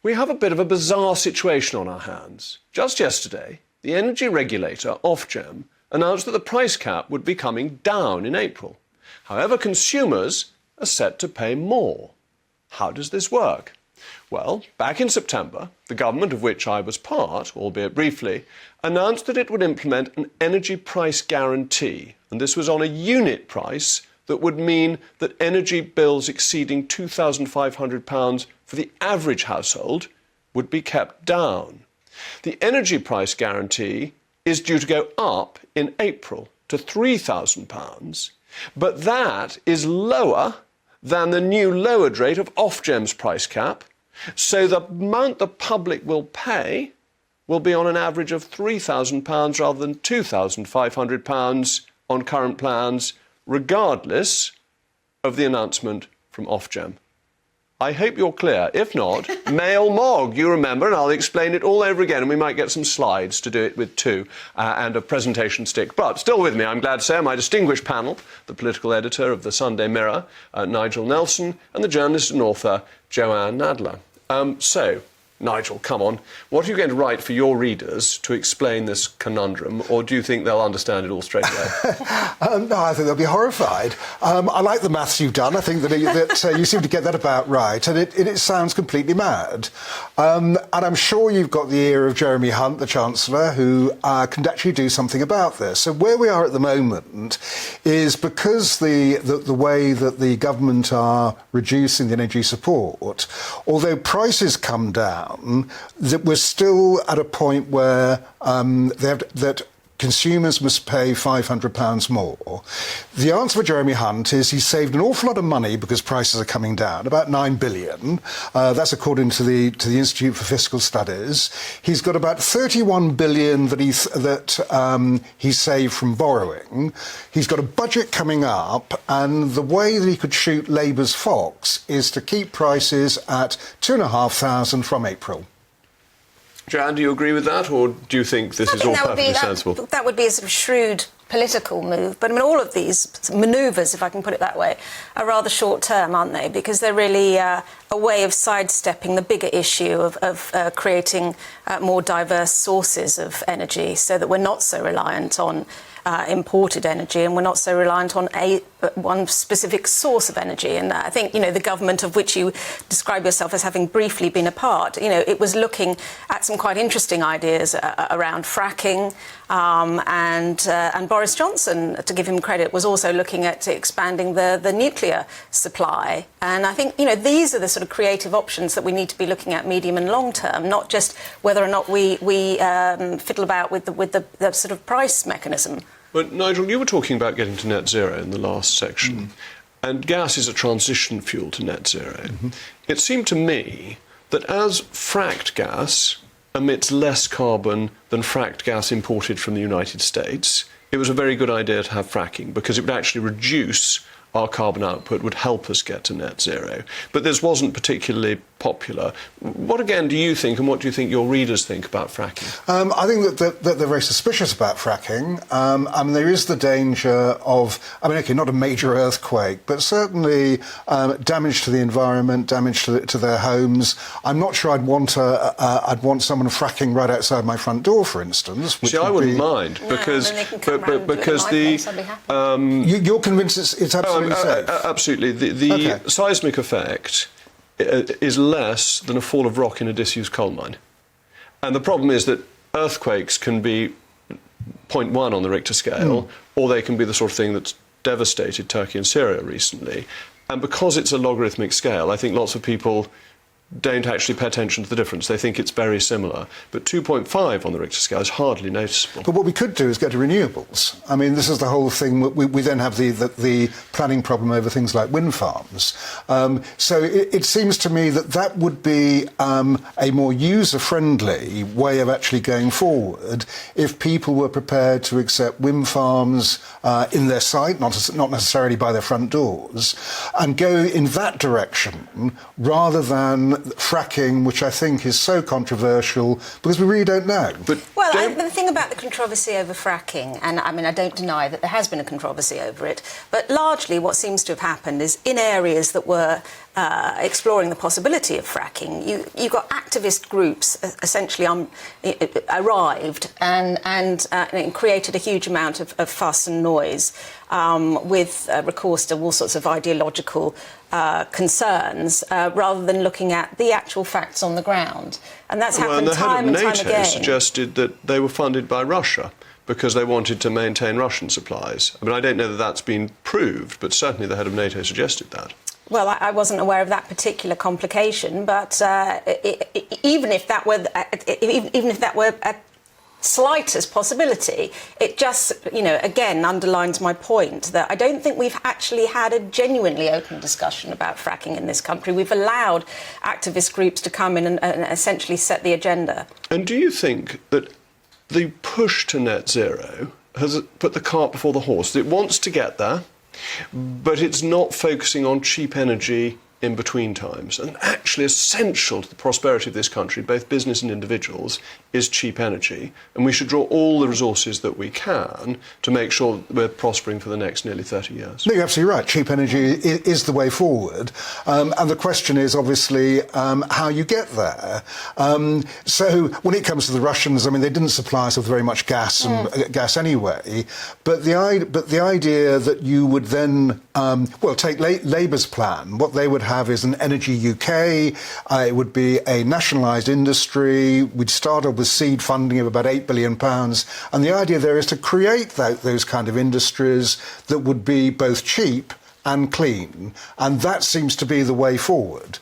We have a bit of a bizarre situation on our hands. Just yesterday, the energy regulator, Ofgem, announced that the price cap would be coming down in April. However, consumers are set to pay more. How does this work? Well, back in September, the government of which I was part, albeit briefly, announced that it would implement an energy price guarantee, and this was on a unit price that would mean that energy bills exceeding £2,500 for the average household would be kept down. The energy price guarantee is due to go up in April to £3,000, but that is lower than the new lowered rate of Ofgem's price cap, so the amount the public will pay will be on an average of £3,000 rather than £2,500 on current plans, regardless of the announcement from Ofgem. I hope you're clear. If not, mail Mogg, you remember, and I'll explain it all over again, and we might get some slides to do it with too, and a presentation stick. But still with me, I'm glad to say, my distinguished panel, the political editor of the Sunday Mirror, Nigel Nelson, and the journalist and author, Joanne Nadler. So, Nigel, come on. What are you going to write for your readers to explain this conundrum, or do you think they'll understand it all straight away? No, I think they'll be horrified. I like the maths you've done. I think that you seem to get that about right, and it sounds completely mad. And I'm sure you've got the ear of Jeremy Hunt, the Chancellor, who can actually do something about this. So where we are at the moment is because the way that the government are reducing the energy support, although prices come down, that we're still at a point where that consumers must pay £500 more. The answer for Jeremy Hunt is he's saved an awful lot of money because prices are coming down, about £9 billion. That's according to the Institute for Fiscal Studies. He's got about £31 billion that he saved from borrowing. He's got a budget coming up, and the way that he could shoot Labour's fox is to keep prices at £2,500 from April. Joanne, do you agree with that, or do you think this is all perfectly sensible? That would be a sort of shrewd political move. But, I mean, all of these manoeuvres, if I can put it that way, are rather short-term, aren't they? Because they're really a way of sidestepping the bigger issue of creating more diverse sources of energy so that we're not so reliant on imported energy, and we're not so reliant on one specific source of energy. And I think, the government of which you describe yourself as having briefly been a part, it was looking at some quite interesting ideas around fracking, and Boris Johnson, to give him credit, was also looking at expanding the nuclear supply. And I think, these are the sort of creative options that we need to be looking at medium and long term, not just whether or not we fiddle about with the sort of price mechanism. But Nigel, you were talking about getting to net zero in the last section, and gas is a transition fuel to net zero. It seemed to me that as fracked gas emits less carbon than fracked gas imported from the United States, it was a very good idea to have fracking because it would actually reduce our carbon output, would help us get to net zero. But this wasn't particularly popular. What, again, do you think, and what do you think your readers think about fracking? I think that they're very suspicious about fracking. I mean, there is the danger of, okay, not a major earthquake, but certainly damage to the environment, damage to their homes. I'm not sure I'd want someone fracking right outside my front door, for instance. See, I wouldn't mind, because you're convinced it's absolutely safe? Absolutely. The seismic effect is less than a fall of rock in a disused coal mine. And the problem is that earthquakes can be 0.1 on the Richter scale, or they can be the sort of thing that's devastated Turkey and Syria recently. And because it's a logarithmic scale, I think lots of people don't actually pay attention to the difference. They think it's very similar. But 2.5 on the Richter scale is hardly noticeable. But what we could do is go to renewables. I mean, this is the whole thing. We then have the planning problem over things like wind farms. So it seems to me that would be a more user-friendly way of actually going forward if people were prepared to accept wind farms in their site, not necessarily by their front doors, and go in that direction rather than fracking, which I think is so controversial because we really don't know. Well, the thing about the controversy over fracking, and I mean, I don't deny that there has been a controversy over it, but largely what seems to have happened is in areas that were exploring the possibility of fracking, you got activist groups essentially arrived and created a huge amount of fuss and noise with recourse to all sorts of ideological concerns rather than looking at the actual facts on the ground. And that's happened time and time again. The head of NATO suggested that they were funded by Russia because they wanted to maintain Russian supplies. I mean, I don't know that that's been proved, but certainly the head of NATO suggested that. Well, I wasn't aware of that particular complication, but even if that were a slightest possibility, it just, again underlines my point that I don't think we've actually had a genuinely open discussion about fracking in this country. We've allowed activist groups to come in and essentially set the agenda. And do you think that the push to net zero has put the cart before the horse? It wants to get there, but it's not focusing on cheap energy in between times. And actually essential to the prosperity of this country, both business and individuals, is cheap energy. And we should draw all the resources that we can to make sure that we're prospering for the next nearly 30 years. No, you're absolutely right. Cheap energy is the way forward. And the question is obviously how you get there. So when it comes to the Russians, I mean, they didn't supply us with very much gas and gas anyway. But the idea that you would then, take Labour's plan, what they would have is an Energy UK, it would be a nationalised industry, we'd start off with seed funding of about £8 billion, and the idea there is to create those kind of industries that would be both cheap and clean, and that seems to be the way forward.